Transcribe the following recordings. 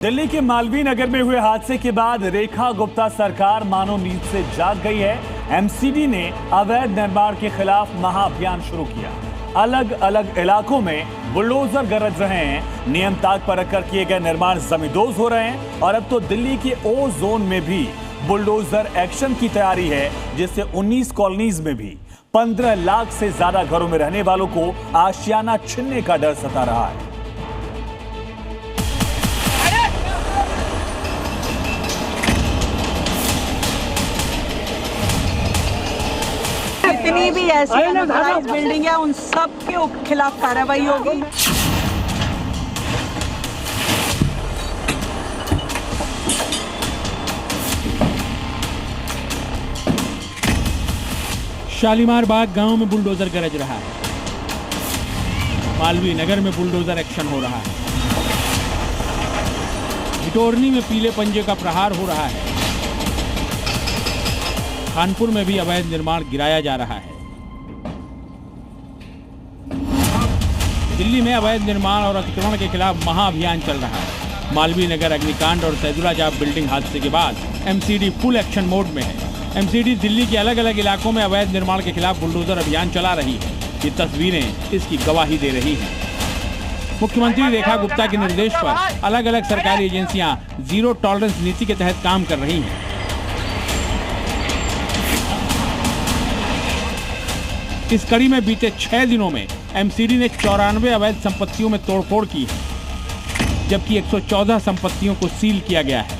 दिल्ली के मालवीय नगर में हुए हादसे के बाद रेखा गुप्ता सरकार मानो नींद से जाग गई है। एमसीडी ने अवैध निर्माण के खिलाफ महाअभियान शुरू किया। अलग अलग इलाकों में बुलडोजर गरज रहे हैं। नियम ताक पर रखकर किए गए निर्माण जमींदोज हो रहे हैं और अब तो दिल्ली के ओ जोन में भी बुलडोजर एक्शन की तैयारी है, जिससे 19 कॉलोनीज में भी 15 लाख से ज्यादा घरों में रहने वालों को आशियाना छीनने का डर सता रहा है। जितनी भी ऐसी अनऑथराइज्ड बिल्डिंग है उन सब के खिलाफ कार्रवाई होगी। शालीमार बाग गांव में बुलडोजर गरज रहा है। मालवीय नगर में बुलडोजर एक्शन हो रहा है। इटोरनी में पीले पंजे का प्रहार हो रहा है। कानपुर में भी अवैध निर्माण गिराया जा रहा है। दिल्ली में अवैध निर्माण और अतिक्रमण के खिलाफ महाअभियान चल रहा है। मालवीय नगर अग्निकांड और सैदुला जाब बिल्डिंग हादसे के बाद एमसीडी फुल एक्शन मोड में है। एमसीडी दिल्ली के अलग अलग इलाकों में अवैध निर्माण के खिलाफ बुलडोजर अभियान चला रही है। ये तस्वीरें इसकी गवाही दे रही हैं। मुख्यमंत्री रेखा गुप्ता के निर्देश पर अलग अलग सरकारी एजेंसियां जीरो टॉलरेंस नीति के तहत काम कर रही हैं। इस कड़ी में बीते 6 दिनों में एमसीडी ने 94 अवैध संपत्तियों में तोड़फोड़ की है, जबकि 114 संपत्तियों को सील किया गया है।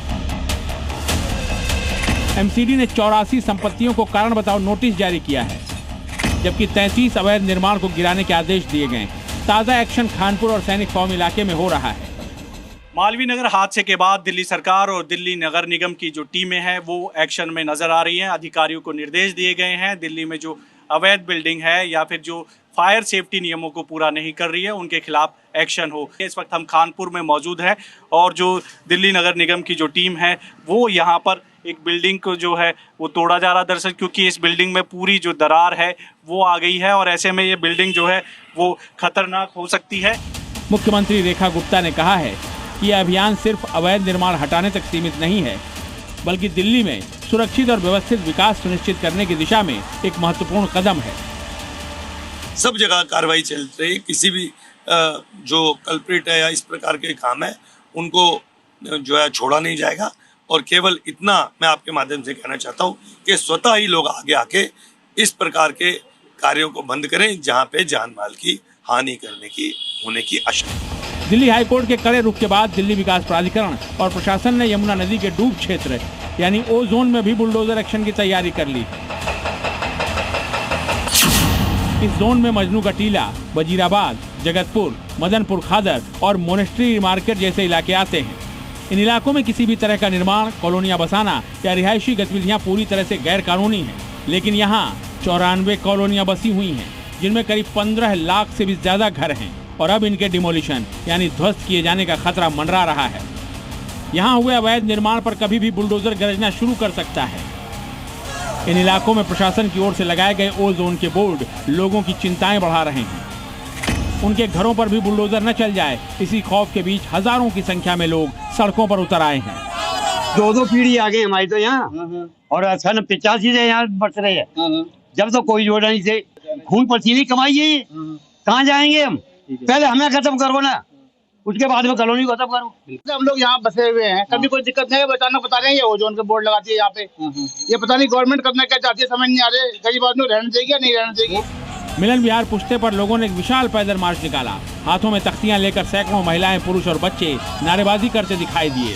एमसीडी ने 84 संपत्तियों को कारण बताओ नोटिस जारी किया है, जबकि 33 अवैध निर्माण को गिराने के आदेश दिए गए। ताजा एक्शन खानपुर और सैनिक फॉर्म इलाके में हो रहा है। मालवीय नगर हादसे के बाद दिल्ली सरकार और दिल्ली नगर निगम की जो टीमें हैं वो एक्शन में नजर आ रही हैं। अधिकारियों को निर्देश दिए गए हैं, दिल्ली में जो अवैध बिल्डिंग है या फिर जो फायर सेफ्टी नियमों को पूरा नहीं कर रही है उनके खिलाफ एक्शन हो। इस वक्त हम खानपुर में मौजूद हैं और जो दिल्ली नगर निगम की जो टीम है वो यहाँ पर एक बिल्डिंग को जो है वो तोड़ा जा रहा है। दरअसल क्योंकि इस बिल्डिंग में पूरी जो दरार है वो आ गई है और ऐसे में ये बिल्डिंग जो है वो खतरनाक हो सकती है। मुख्यमंत्री रेखा गुप्ता ने कहा है कि यह अभियान सिर्फ अवैध निर्माण हटाने तक सीमित नहीं है, बल्कि दिल्ली में सुरक्षित और व्यवस्थित विकास सुनिश्चित करने की दिशा में एक महत्वपूर्ण कदम है। सब जगह कार्रवाई चल रही है। किसी भी जो कल्प्रिट है या इस प्रकार के काम है उनको जो है छोड़ा नहीं जाएगा। और केवल इतना मैं आपके माध्यम से कहना चाहता हूँ कि स्वतः ही लोग आगे आके इस प्रकार के कार्यों को बंद करें जहाँ पे जान माल की हानि होने की आशंका। दिल्ली हाईकोर्ट के कड़े रुख के बाद दिल्ली विकास प्राधिकरण और प्रशासन ने यमुना नदी के डूब क्षेत्र यानी ओ जोन में भी बुलडोजर एक्शन की तैयारी कर ली। इस जोन में मजनू का टीला, वजीराबाद, जगतपुर, मदनपुर खादर और मोनेस्ट्री मार्केट जैसे इलाके आते हैं। इन इलाकों में किसी भी तरह का निर्माण, कॉलोनियां बसाना या रिहायशी गतिविधियां पूरी तरह से गैर कानूनी हैं। लेकिन यहाँ 94 कॉलोनियां बसी हुई हैं, जिनमें करीब 15 लाख से भी ज्यादा घर हैं और अब इनके डिमोलिशन यानी ध्वस्त किए जाने का खतरा मंडरा रहा है। यहाँ हुए अवैध निर्माण पर कभी भी बुलडोजर गरजना शुरू कर सकता है। इन इलाकों में प्रशासन की ओर से लगाए गए ओ जोन के बोर्ड लोगों की चिंताएं बढ़ा रहे हैं। उनके घरों पर भी बुलडोजर न चल जाए, इसी खौफ के बीच हजारों की संख्या में लोग सड़कों पर उतर आए हैं। 2 पीढ़ी आ गई हमारी तो यहाँ और 85 से यहाँ बच रहे हैं। जब तो कोई जोड़ा नहीं थे, खून पसीने कमाई है, कहाँ जाएंगे हम? पहले हमें खत्म करो ना, उसके बाद में कॉलोनी खत्म करो। हम लोग यहाँ बसे हुए हैं, कभी कोई दिक्कत नहीं है। अचानक बता रहे हैं ये ओजोन के बोर्ड लगाती है यहाँ पे। ये पता नहीं गवर्नमेंट करना क्या चाहती है, समझ नहीं आ रहे। गरीब आदमी रहने देगी या नहीं रहने देगी। मिलन विहार पुश्ते पर लोगों ने एक विशाल पैदल मार्च निकाला। हाथों में तख्तियां लेकर सैकड़ों महिलाएं, पुरुष और बच्चे नारेबाजी करते दिखाई दिए।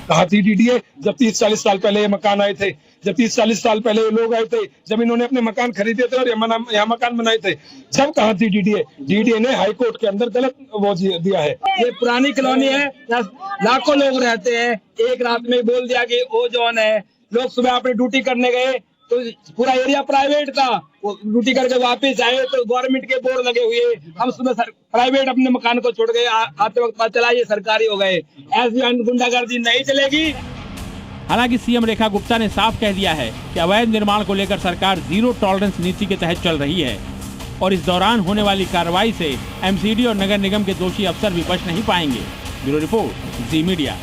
कहा थी डीडीए जब 30-40 साल पहले ये मकान आए थे, जब 30-40 साल पहले लोग आए थे, जब इन्होंने अपने मकान खरीदे थे और यहाँ मकान बनाए थे, जब कहा थी डीडीए ने हाई कोर्ट के अंदर गलत वो दिया है। ये पुरानी कॉलोनी है, लाखों लोग रहते हैं। एक रात में बोल दिया कि ओ जोन है। लोग सुबह अपनी ड्यूटी करने गए तो पूरा एरिया प्राइवेट था, वो ड्यूटी करके वापस आए तो गवर्नमेंट के बोर्ड लगे हुए। हम सुबह प्राइवेट अपने मकान को छोड़ गए, आते वक्त पता चला ये सरकारी हो गए। ऐसी गुंडागर्दी नहीं चलेगी। हालांकि सीएम रेखा गुप्ता ने साफ कह दिया है कि अवैध निर्माण को लेकर सरकार जीरो टॉलरेंस नीति के तहत चल रही है और इस दौरान होने वाली कार्रवाई से एमसीडी और नगर निगम के दोषी अफसर भी बच नहीं पाएंगे। ब्यूरो रिपोर्ट, जी मीडिया।